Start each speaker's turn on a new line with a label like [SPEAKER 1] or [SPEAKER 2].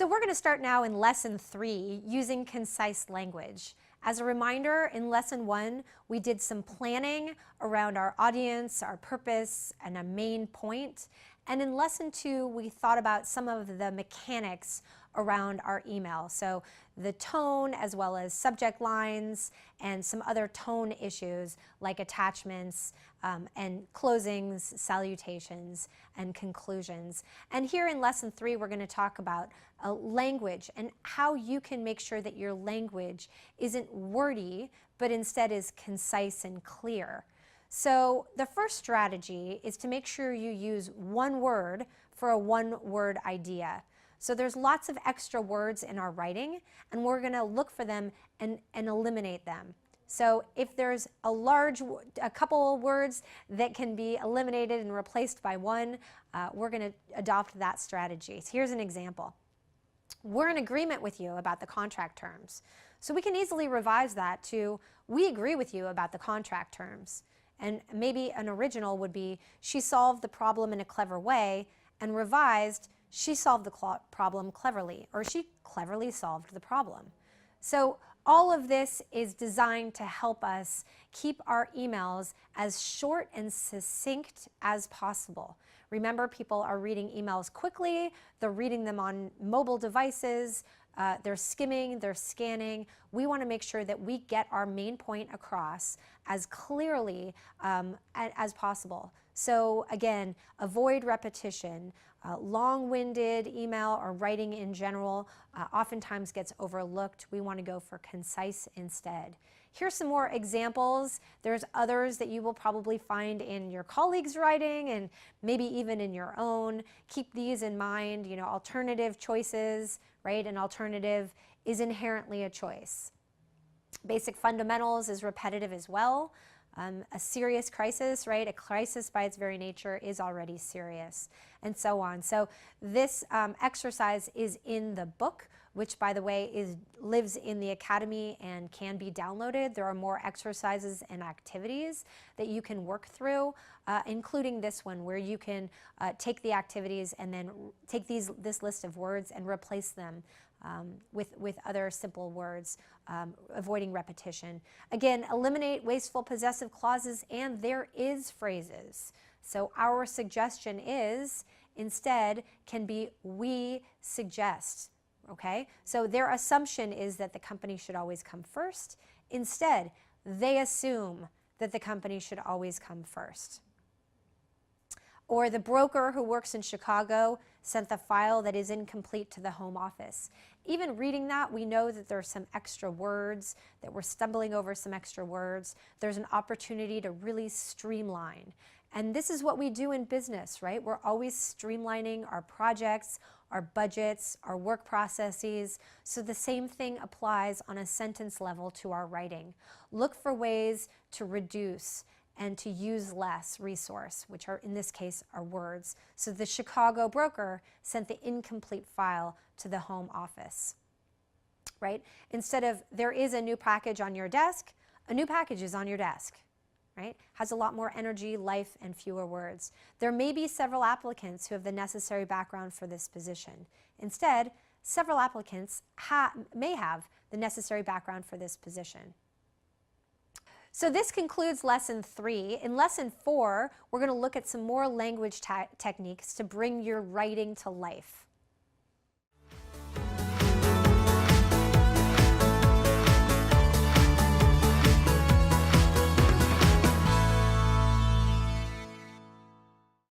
[SPEAKER 1] So we're going to start now in Lesson 3 using concise language. As a reminder, in Lesson 1, we did some planning around our audience, our purpose, and a main point. And in Lesson 2, we thought about some of the mechanics around our email. So the tone as well as subject lines and some other tone issues like attachments and closings, salutations, and conclusions. And here in Lesson 3, we're going to talk about language and how you can make sure that your language isn't wordy, but instead is concise and clear. So the first strategy is to make sure you use one word for a one-word idea. So there's lots of extra words in our writing, and we're going to look for them and eliminate them. So if there's a couple words that can be eliminated and replaced by one, we're going to adopt that strategy. So here's an example. We're in agreement with you about the contract terms. So we can easily revise that to, we agree with you about the contract terms. And maybe an original would be, she solved the problem in a clever way, and revised, she solved the problem cleverly, or she cleverly solved the problem. So all of this is designed to help us keep our emails as short and succinct as possible. Remember, people are reading emails quickly, they're reading them on mobile devices, they're skimming, they're scanning. We want to make sure that we get our main point across as clearly as possible. So again, avoid repetition. Long-winded email or writing in general oftentimes gets overlooked. We want to go for concise instead. Here's some more examples. There's others that you will probably find in your colleagues' writing and maybe even in your own. Keep these in mind. You know, alternative choices, right? An alternative is inherently a choice. Basic fundamentals is repetitive as well. A serious crisis, right? A crisis by its very nature is already serious, and so on. So this exercise is in the book, which, by the way, lives in the Academy and can be downloaded. There are more exercises and activities that you can work through, including this one, where you can take the activities and then take this list of words and replace them with other simple words, avoiding repetition. Again, eliminate wasteful possessive clauses and there is phrases. So our suggestion is, instead, can be we suggest. Okay? So their assumption is that the company should always come first. Instead, they assume that the company should always come first. Or the broker who works in Chicago sent the file that is incomplete to the home office. Even reading that, we know that there are some extra words, that we're stumbling over some extra words. There's an opportunity to really streamline. And this is what we do in business, right? We're always streamlining our projects, our budgets, our work processes. So the same thing applies on a sentence level to our writing. Look for ways to reduce and to use less resource, which are, in this case, are words. So the Chicago broker sent the incomplete file to the home office, right? Instead of, there is a new package on your desk, a new package is on your desk, right? Has a lot more energy, life, and fewer words. There may be several applicants who have the necessary background for this position. Instead, several applicants may have the necessary background for this position. So this concludes Lesson 3. In Lesson 4, we're going to look at some more language techniques to bring your writing to life.